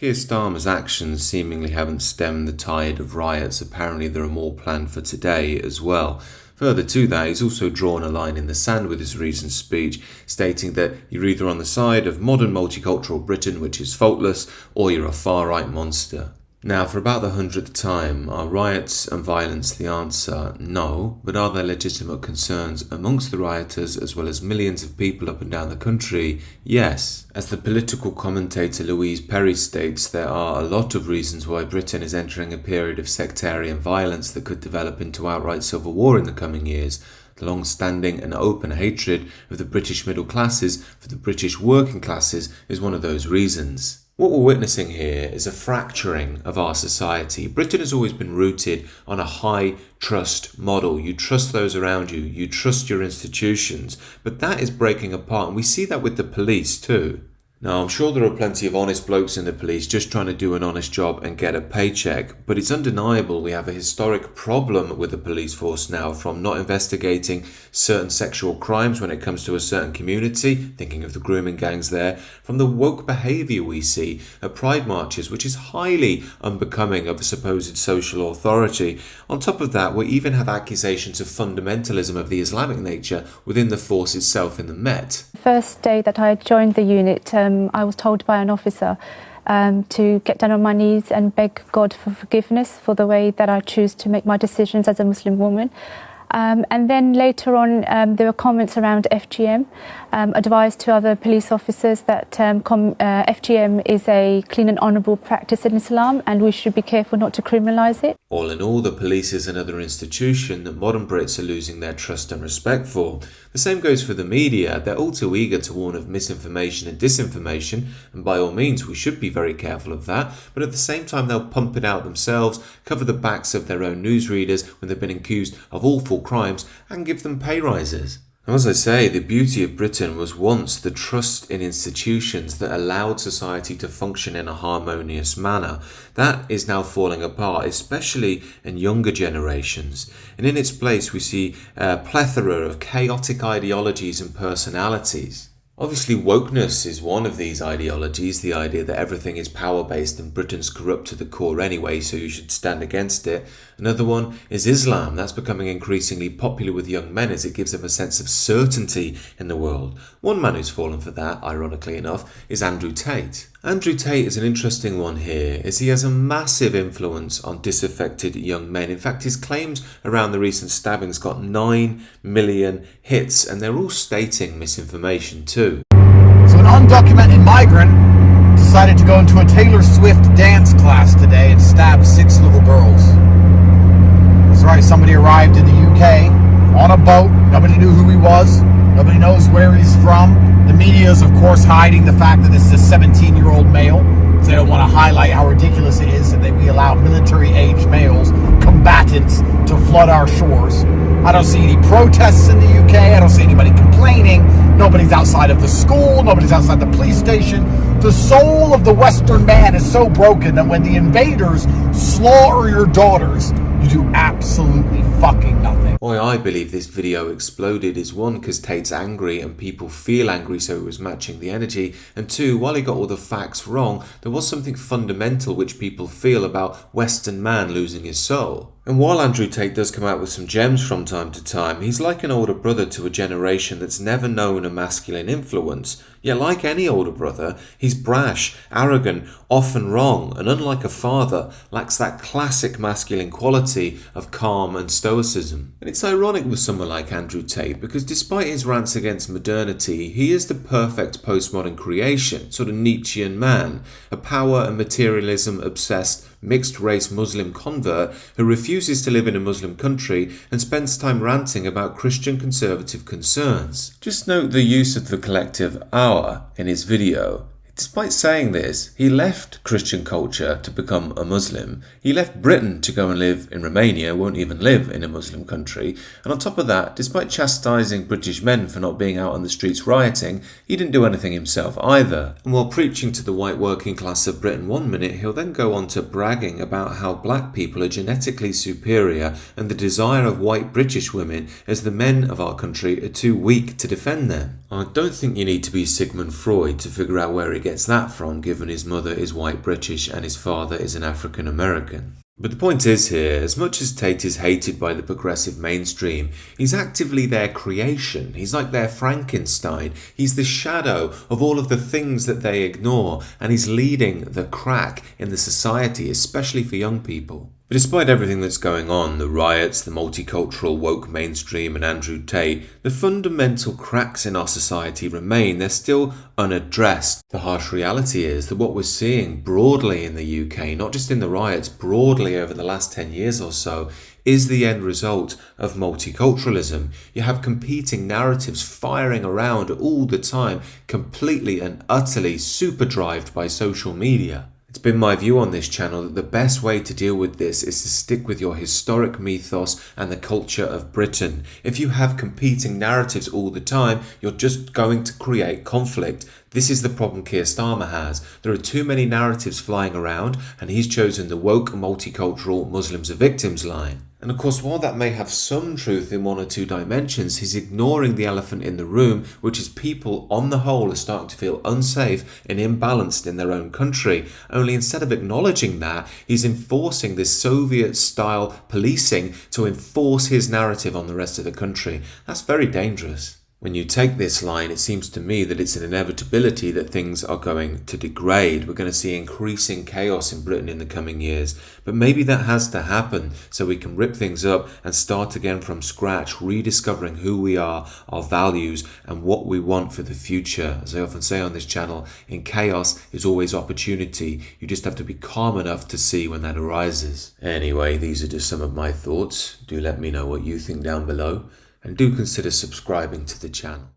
Keir Starmer's actions seemingly haven't stemmed the tide of riots. Apparently there are more planned for today as well. Further to that, he's also drawn a line in the sand with his recent speech, stating that you're either on the side of modern multicultural Britain, which is faultless, or you're a far-right monster. Now, for about the 100th time, are riots and violence the answer? No, but are there legitimate concerns amongst the rioters as well as millions of people up and down the country? Yes. As the political commentator Louise Perry states, there are a lot of reasons why Britain is entering a period of sectarian violence that could develop into outright civil war in the coming years. The long-standing and open hatred of the British middle classes for the British working classes is one of those reasons. What we're witnessing here is a fracturing of our society. Britain has always been rooted on a high trust model. You trust those around you, you trust your institutions, but that is breaking apart, and we see that with the police too. Now, I'm sure there are plenty of honest blokes in the police just trying to do an honest job and get a paycheck, but it's undeniable we have a historic problem with the police force now, from not investigating certain sexual crimes when it comes to a certain community, thinking of the grooming gangs there, from the woke behaviour we see at pride marches, which is highly unbecoming of a supposed social authority. On top of that, we even have accusations of fundamentalism of the Islamic nature within the force itself in the Met. First day that I joined the unit, I was told by an officer to get down on my knees and beg God for forgiveness for the way that I choose to make my decisions as a Muslim woman. And then later on, there were comments around FGM, advised to other police officers that FGM is a clean and honourable practice in Islam and we should be careful not to criminalise it. All in all, the police is another institution that modern Brits are losing their trust and respect for. The same goes for the media. They're all too eager to warn of misinformation and disinformation, and by all means we should be very careful of that, but at the same time they'll pump it out themselves, cover the backs of their own newsreaders when they've been accused of awful crimes, and give them pay rises. And as I say, the beauty of Britain was once the trust in institutions that allowed society to function in a harmonious manner. That is now falling apart, especially in younger generations. And in its place, we see a plethora of chaotic ideologies and personalities. Obviously, wokeness is one of these ideologies, the idea that everything is power-based and Britain's corrupt to the core anyway, so you should stand against it. Another one is Islam. That's becoming increasingly popular with young men as it gives them a sense of certainty in the world. One man who's fallen for that, ironically enough, is Andrew Tate. Andrew Tate is an interesting one here, as he has a massive influence on disaffected young men. In fact, his claims around the recent stabbings got 9 million hits, and they're all stating misinformation too. So an undocumented migrant decided to go into a Taylor Swift dance class today and stab 6 little girls. That's right, somebody arrived in the UK on a boat. Nobody knew who he was. Nobody knows where he's from. The media is, of course, hiding the fact that this is a 17-year-old male. They don't want to highlight how ridiculous it is that we allow military-aged males, combatants, to flood our shores. I don't see any protests in the UK. I don't see anybody complaining. Nobody's outside of the school. Nobody's outside the police station. The soul of the Western man is so broken that when the invaders slaughter your daughters, you do absolutely fucking nothing. Why I believe this video exploded is 1, because Tate's angry and people feel angry, so he was matching the energy, and 2, while he got all the facts wrong, there was something fundamental which people feel about Western man losing his soul. And while Andrew Tate does come out with some gems from time to time, he's like an older brother to a generation that's never known a masculine influence. Yet like any older brother, he's brash, arrogant, often wrong, and unlike a father, lacks that classic masculine quality of calm and stoicism. And it's ironic with someone like Andrew Tate, because despite his rants against modernity, he is the perfect postmodern creation, sort of Nietzschean man, a power and materialism obsessed mixed-race Muslim convert who refuses to live in a Muslim country and spends time ranting about Christian conservative concerns. Just note the use of the collective "our" in his video. Despite saying this, he left Christian culture to become a Muslim. He left Britain to go and live in Romania, won't even live in a Muslim country. And on top of that, despite chastising British men for not being out on the streets rioting, he didn't do anything himself either. And while preaching to the white working class of Britain one minute, he'll then go on to bragging about how black people are genetically superior and the desire of white British women as the men of our country are too weak to defend them. I don't think you need to be Sigmund Freud to figure out where he gets gets that from, given his mother is white British and his father is an African American. But the point is here, as much as Tate is hated by the progressive mainstream, he's actively their creation. He's like their Frankenstein. He's the shadow of all of the things that they ignore, and he's leading the crack in the society, especially for young people. But despite everything that's going on, the riots, the multicultural woke mainstream and Andrew Tate, the fundamental cracks in our society remain. They're still unaddressed. The harsh reality is that what we're seeing broadly in the UK, not just in the riots, broadly over the last 10 years or so, is the end result of multiculturalism. You have competing narratives firing around all the time, completely and utterly superdrived by social media. It's been my view on this channel that the best way to deal with this is to stick with your historic mythos and the culture of Britain. If you have competing narratives all the time, you're just going to create conflict. This is the problem Keir Starmer has. There are too many narratives flying around, and he's chosen the woke, multicultural, Muslims are victims line. And of course, while that may have some truth in one or two dimensions, he's ignoring the elephant in the room, which is people on the whole are starting to feel unsafe and imbalanced in their own country. Only instead of acknowledging that, he's enforcing this Soviet-style policing to enforce his narrative on the rest of the country. That's very dangerous. When you take this line, it seems to me that it's an inevitability that things are going to degrade. We're going to see increasing chaos in Britain in the coming years. But maybe that has to happen so we can rip things up and start again from scratch, rediscovering who we are, our values, and what we want for the future. As I often say on this channel, in chaos is always opportunity. You just have to be calm enough to see when that arises. Anyway, these are just some of my thoughts. Do let me know what you think down below. And do consider subscribing to the channel.